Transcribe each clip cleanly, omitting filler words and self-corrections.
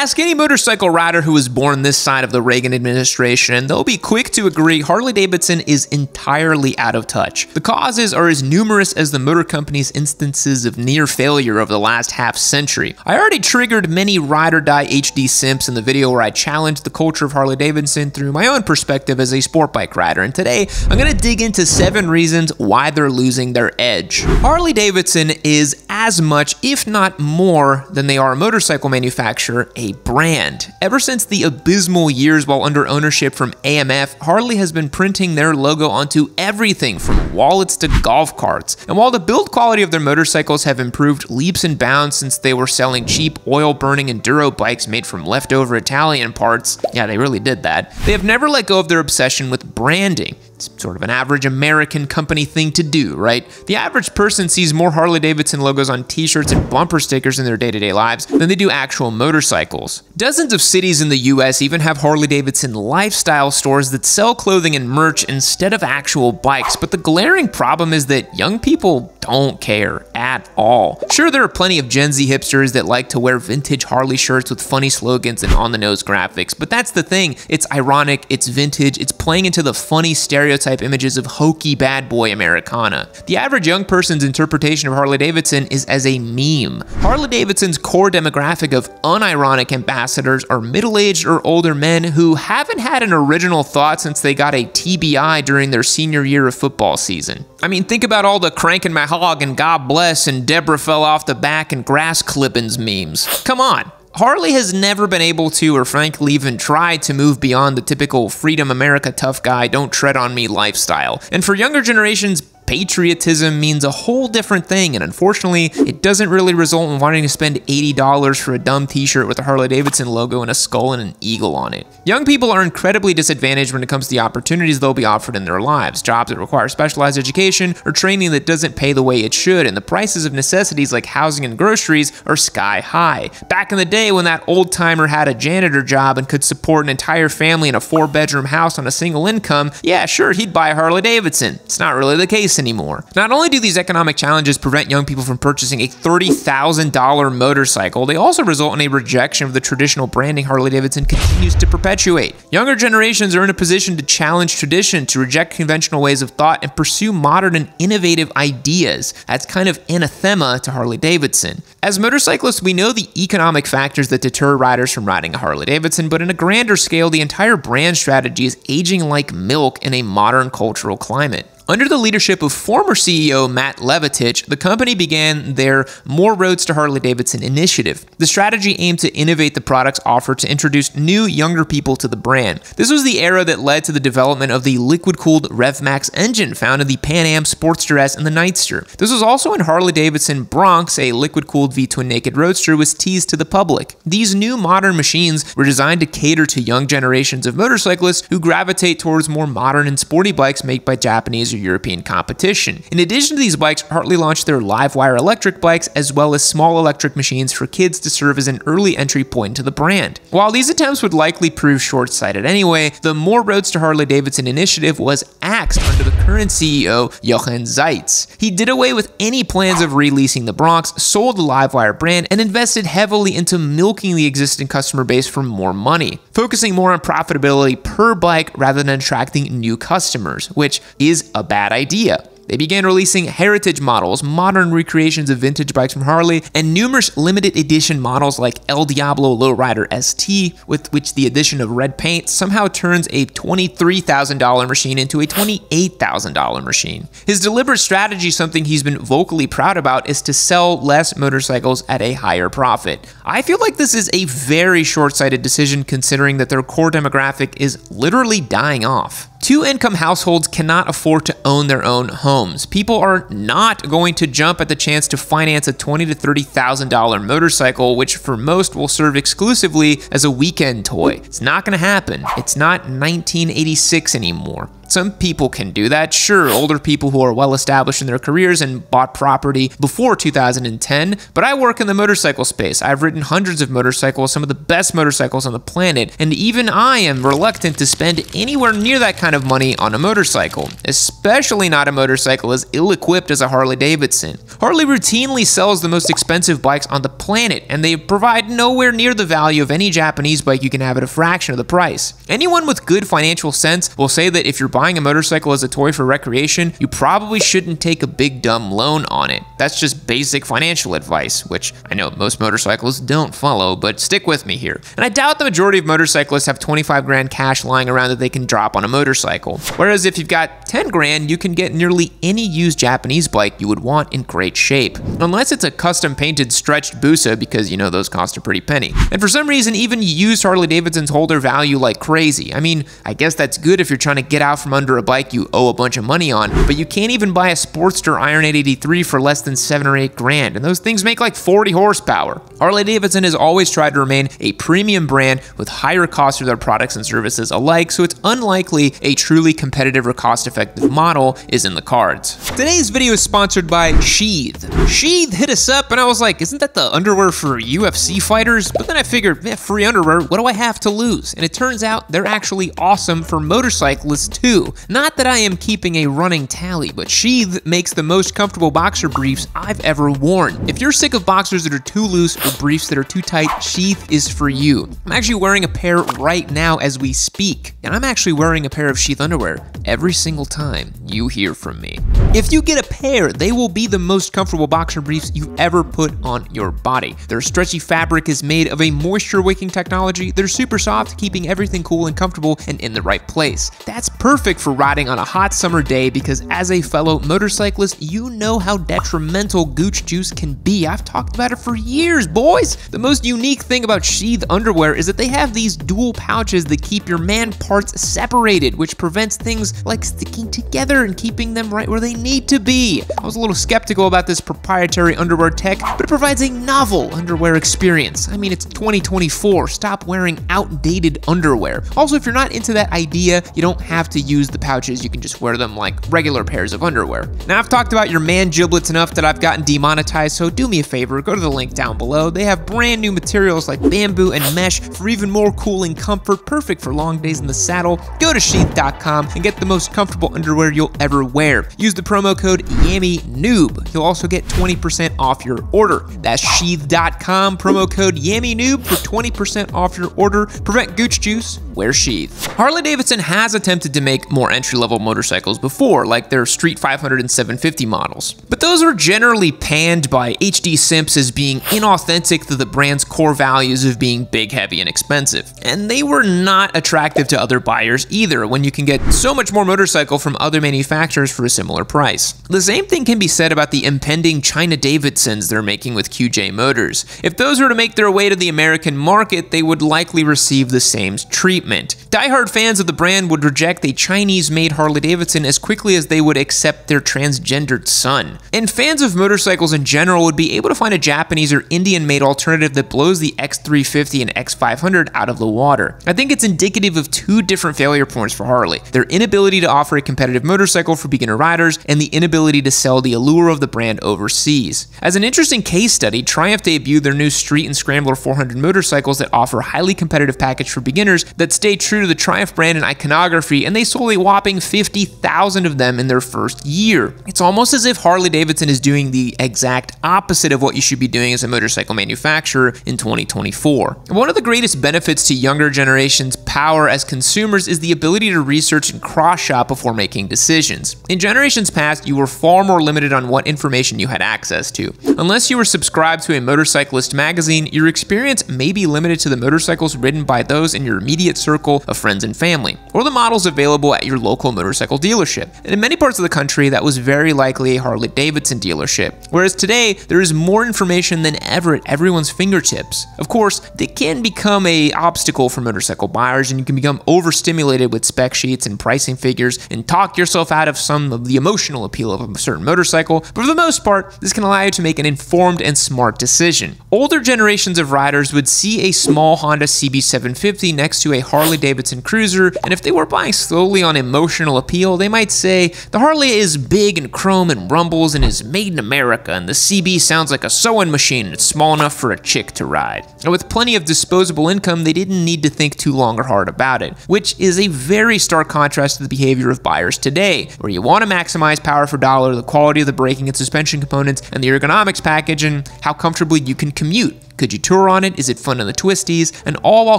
Ask any motorcycle rider who was born this side of the Reagan administration, and they'll be quick to agree Harley-Davidson is entirely out of touch. The causes are as numerous as the motor company's instances of near failure over the last half century. I already triggered many ride or die HD simps in the video where I challenged the culture of Harley-Davidson through my own perspective as a sport bike rider, and today I'm going to dig into 7 reasons why they're losing their edge. Harley-Davidson is as much, if not more, than they are a motorcycle manufacturer, a brand. Ever since the abysmal years while under ownership from AMF, Harley has been printing their logo onto everything from wallets to golf carts. And while the build quality of their motorcycles have improved leaps and bounds since they were selling cheap oil-burning enduro bikes made from leftover Italian parts, yeah, they really did that, they have never let go of their obsession with branding. It's sort of an average American company thing to do, right? The average person sees more Harley-Davidson logos on t-shirts and bumper stickers in their day-to-day lives than they do actual motorcycles. Dozens of cities in the US even have Harley-Davidson lifestyle stores that sell clothing and merch instead of actual bikes, but the glaring problem is that young people don't care at all. Sure, there are plenty of Gen Z hipsters that like to wear vintage Harley shirts with funny slogans and on-the-nose graphics, but that's the thing. It's ironic, it's vintage, it's playing into the funny stereotype images of hokey bad boy Americana. The average young person's interpretation of Harley-Davidson is as a meme. Harley-Davidson's core demographic of unironic ambassadors are middle-aged or older men who haven't had an original thought since they got a TBI during their senior year of football season. I mean, think about all the cranking my hog and God bless and Deborah fell off the back and grass clippings memes. Come on. Harley has never been able to, or frankly even tried to move beyond the typical freedom America tough guy, don't tread on me lifestyle. And for younger generations, patriotism means a whole different thing, and unfortunately, it doesn't really result in wanting to spend $80 for a dumb t-shirt with a Harley-Davidson logo and a skull and an eagle on it. Young people are incredibly disadvantaged when it comes to the opportunities they'll be offered in their lives, jobs that require specialized education or training that doesn't pay the way it should, and the prices of necessities like housing and groceries are sky high. Back in the day when that old-timer had a janitor job and could support an entire family in a 4-bedroom house on a single income, yeah, sure, he'd buy a Harley-Davidson. It's not really the case anymore. Not only do these economic challenges prevent young people from purchasing a $30,000 motorcycle, they also result in a rejection of the traditional branding Harley-Davidson continues to perpetuate. Younger generations are in a position to challenge tradition, to reject conventional ways of thought, and pursue modern and innovative ideas. That's kind of anathema to Harley-Davidson. As motorcyclists, we know the economic factors that deter riders from riding a Harley-Davidson, but in a grander scale, the entire brand strategy is aging like milk in a modern cultural climate. Under the leadership of former CEO Matt Levatich, the company began their More Roads to Harley-Davidson initiative. The strategy aimed to innovate the products offered to introduce new, younger people to the brand. This was the era that led to the development of the liquid-cooled RevMax engine found in the Pan Am Sportster S and the Nightster. This was also when Harley-Davidson Bronx, a liquid-cooled V-twin naked roadster, was teased to the public. These new modern machines were designed to cater to young generations of motorcyclists who gravitate towards more modern and sporty bikes made by Japanese or European competition. In addition to these bikes, Harley launched their live-wire electric bikes as well as small electric machines for kids to serve as an early entry point to the brand. While these attempts would likely prove short-sighted anyway, the More Roads to Harley-Davidson initiative was axed under the current CEO, Jochen Zeitz. He did away with any plans of releasing the Bronx, sold the live-wire brand, and invested heavily into milking the existing customer base for more money, focusing more on profitability per bike rather than attracting new customers, which is a bad idea. They began releasing heritage models, modern recreations of vintage bikes from Harley, and numerous limited edition models like El Diablo Lowrider ST, with which the addition of red paint somehow turns a $23,000 machine into a $28,000 machine. His deliberate strategy, something he's been vocally proud about, is to sell less motorcycles at a higher profit. I feel like this is a very short-sighted decision considering that their core demographic is literally dying off. Two-income households cannot afford to own their own homes. People are not going to jump at the chance to finance a $20,000 to $30,000 motorcycle, which for most will serve exclusively as a weekend toy. It's not going to happen. It's not 1986 anymore. Some people can do that, sure, older people who are well established in their careers and bought property before 2010, but I work in the motorcycle space. I've ridden hundreds of motorcycles, some of the best motorcycles on the planet, and even I am reluctant to spend anywhere near that kind of money on a motorcycle, especially not a motorcycle as ill-equipped as a Harley Davidson. Harley routinely sells the most expensive bikes on the planet, and they provide nowhere near the value of any Japanese bike you can have at a fraction of the price. Anyone with good financial sense will say that if you're buying a motorcycle as a toy for recreation, you probably shouldn't take a big dumb loan on it. That's just basic financial advice, which I know most motorcyclists don't follow, but stick with me here. And I doubt the majority of motorcyclists have 25 grand cash lying around that they can drop on a motorcycle. Whereas if you've got 10 grand, you can get nearly any used Japanese bike you would want in great shape. Unless it's a custom painted stretched Busa, because you know those cost a pretty penny. And for some reason, even used Harley Davidsons hold their value like crazy. I mean, I guess that's good if you're trying to get out from under a bike you owe a bunch of money on, but you can't even buy a Sportster Iron 883 for less than 7 or 8 grand, and those things make like 40 horsepower. Harley Davidson has always tried to remain a premium brand with higher costs for their products and services alike, so it's unlikely a truly competitive or cost-effective model is in the cards. Today's video is sponsored by Sheath. Sheath hit us up and I was like, isn't that the underwear for UFC fighters? But then I figured, free underwear, what do I have to lose? And it turns out they're actually awesome for motorcyclists too. Not that I am keeping a running tally, but Sheath makes the most comfortable boxer briefs I've ever worn. If you're sick of boxers that are too loose or briefs that are too tight, Sheath is for you. I'm actually wearing a pair right now as we speak, and I'm actually wearing a pair of Sheath underwear every single time you hear from me. If you get a pair, they will be the most comfortable boxer briefs you've ever put on your body. Their stretchy fabric is made of a moisture-wicking technology. They're super soft, keeping everything cool and comfortable and in the right place. That's perfect for riding on a hot summer day because as a fellow motorcyclist, you know how detrimental gooch juice can be. I've talked about it for years, boys. The most unique thing about Sheath underwear is that they have these dual pouches that keep your man parts separated, which prevents things like sticking together and keeping them right where they need to be. I was a little skeptical about this proprietary underwear tech, but it provides a novel underwear experience. I mean, it's 2024. Stop wearing outdated underwear. Also, if you're not into that idea, you don't have to use the pouches. You can just wear them like regular pairs of underwear. Now, I've talked about your man giblets enough that I've gotten demonetized, so do me a favor, go to the link down below. They have brand new materials like bamboo and mesh for even more cooling comfort, perfect for long days in the saddle. Go to sheath.com and get the most comfortable underwear you'll ever wear. Use the promo code YAMMYNOOB. You'll also get 20% off your order. That's sheath.com, promo code YAMMYNOOB for 20% off your order. Prevent gooch juice, wear Sheath. Harley Davidson has attempted to make more entry-level motorcycles before, like their Street 500 and 750 models. But those were generally panned by HD simps as being inauthentic to the brand's core values of being big, heavy, and expensive. And they were not attractive to other buyers either, when you can get so much more motorcycle from other manufacturers for a similar price. The same thing can be said about the impending China Davidsons they're making with QJ Motors. If those were to make their way to the American market, they would likely receive the same treatment. Die-hard fans of the brand would reject a Chinese-made Harley Davidson as quickly as they would accept their transgendered son. And fans of motorcycles in general would be able to find a Japanese or Indian-made alternative that blows the X350 and X500 out of the water. I think it's indicative of two different failure points for Harley: their inability to offer a competitive motorcycle for beginner riders and the inability to sell the allure of the brand overseas. As an interesting case study, Triumph debuted their new Street and Scrambler 400 motorcycles that offer a highly competitive package for beginners that stay true to the Triumph brand and iconography, and they sold a whopping 50,000 of them in their first year. It's almost as if Harley Davidson is doing the exact opposite of what you should be doing as a motorcycle manufacturer in 2024. One of the greatest benefits to younger generations' power as consumers is the ability to research and cross-shop before making decisions. In generations past, you were far more limited on what information you had access to. Unless you were subscribed to a motorcyclist magazine, your experience may be limited to the motorcycles ridden by those in your immediate circle of friends and family, or the models available at your local motorcycle dealership. And in many parts of the country, that was very likely a Harley Davidson dealership. Whereas today, there is more information than ever at everyone's fingertips. Of course, they can become an obstacle for motorcycle buyers, and you can become overstimulated with spec sheets and pricing figures and talk yourself out of some of the emotional appeal of a certain motorcycle. But for the most part, this can allow you to make an informed and smart decision. Older generations of riders would see a small Honda CB750 next to a Harley Davidson Cruiser, and if they were buying slowly purely on emotional appeal, they might say, the Harley is big and chrome and rumbles and is made in America, and the CB sounds like a sewing machine and it's small enough for a chick to ride. And with plenty of disposable income, they didn't need to think too long or hard about it, which is a very stark contrast to the behavior of buyers today, where you want to maximize power for dollar, the quality of the braking and suspension components, and the ergonomics package, and how comfortably you can commute. Could you tour on it? Is it fun in the twisties? And all while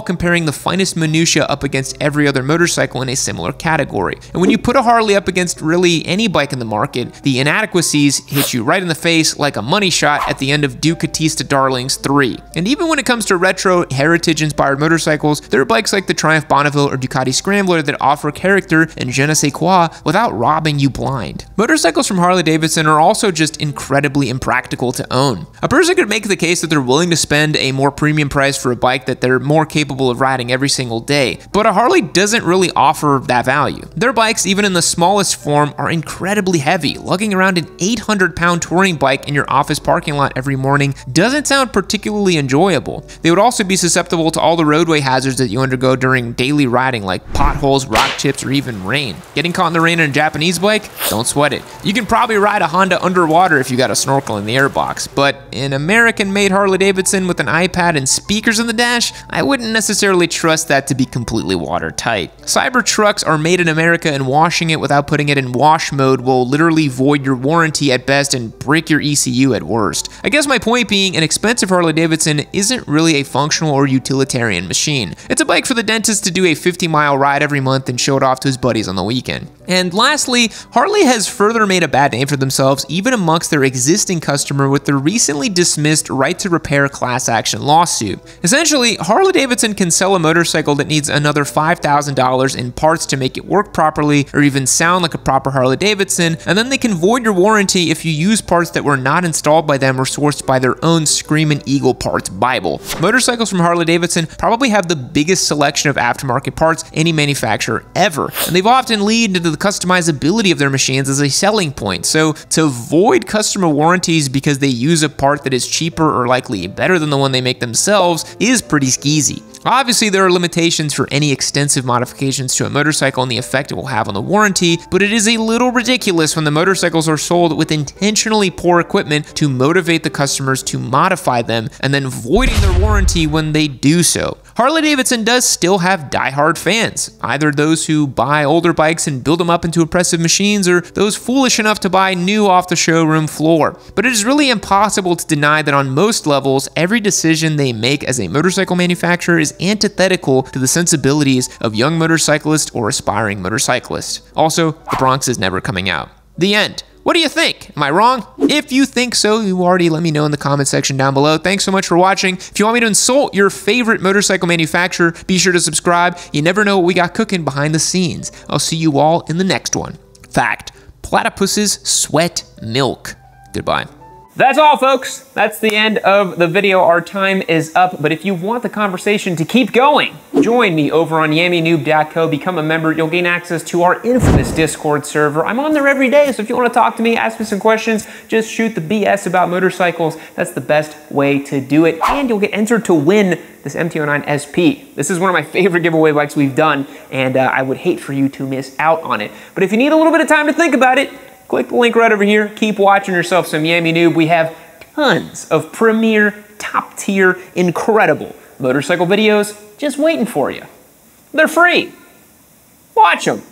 comparing the finest minutia up against every other motorcycle in a similar category. And when you put a Harley up against really any bike in the market, the inadequacies hit you right in the face like a money shot at the end of Ducatista Darlings 3. And even when it comes to retro, heritage-inspired motorcycles, there are bikes like the Triumph Bonneville or Ducati Scrambler that offer character and je ne sais quoi without robbing you blind. Motorcycles from Harley-Davidson are also just incredibly impractical to own. A person could make the case that they're willing to spend a more premium price for a bike that they're more capable of riding every single day, but a Harley doesn't really offer that value. Their bikes, even in the smallest form, are incredibly heavy. Lugging around an 800-pound touring bike in your office parking lot every morning doesn't sound particularly enjoyable. They would also be susceptible to all the roadway hazards that you undergo during daily riding, like potholes, rock chips, or even rain. Getting caught in the rain on a Japanese bike? Don't sweat it. You can probably ride a Honda underwater if you got a snorkel in the airbox, but an American-made Harley-Davidson with an iPad and speakers in the dash, I wouldn't necessarily trust that to be completely watertight. Cybertrucks are made in America, and washing it without putting it in wash mode will literally void your warranty at best and break your ECU at worst. I guess my point being, an expensive Harley-Davidson isn't really a functional or utilitarian machine. It's a bike for the dentist to do a 50-mile ride every month and show it off to his buddies on the weekend. And lastly, Harley has further made a bad name for themselves even amongst their existing customer with the recently dismissed right to repair class action lawsuit. Essentially, Harley-Davidson can sell a motorcycle that needs another $5,000 in parts to make it work properly or even sound like a proper Harley-Davidson, and then they can void your warranty if you use parts that were not installed by them or sourced by their own Screamin' Eagle parts Bible. Motorcycles from Harley-Davidson probably have the biggest selection of aftermarket parts any manufacturer ever, and they've often leaned into the customizability of their machines as a selling point. So to void customer warranties because they use a part that is cheaper or likely better than the one they make themselves is pretty skeezy. Obviously, there are limitations for any extensive modifications to a motorcycle and the effect it will have on the warranty, but it is a little ridiculous when the motorcycles are sold with intentionally poor equipment to motivate the customers to modify them and then voiding their warranty when they do so. Harley-Davidson does still have diehard fans, either those who buy older bikes and build them up into impressive machines or those foolish enough to buy new off the showroom floor. But it is really impossible to deny that on most levels, every decision they make as a motorcycle manufacturer is antithetical to the sensibilities of young motorcyclists or aspiring motorcyclists. Also, the Bronx is never coming out. The end. What do you think? Am I wrong? If you think so, you already let me know in the comment section down below. Thanks so much for watching. If you want me to insult your favorite motorcycle manufacturer, be sure to subscribe. You never know what we got cooking behind the scenes. I'll see you all in the next one. Fact: platypuses sweat milk. Goodbye. That's all, folks. That's the end of the video. Our time is up, but if you want the conversation to keep going, join me over on yammynoob.co. Become a member. You'll gain access to our infamous Discord server. I'm on there every day, so if you want to talk to me, ask me some questions, just shoot the BS about motorcycles. That's the best way to do it, and you'll get entered to win this MT-09 SP. This is one of my favorite giveaway bikes we've done, and I would hate for you to miss out on it. But if you need a little bit of time to think about it, click the link right over here. Keep watching yourself some Yammy Noob. We have tons of premier, top tier, incredible motorcycle videos just waiting for you. They're free. Watch them.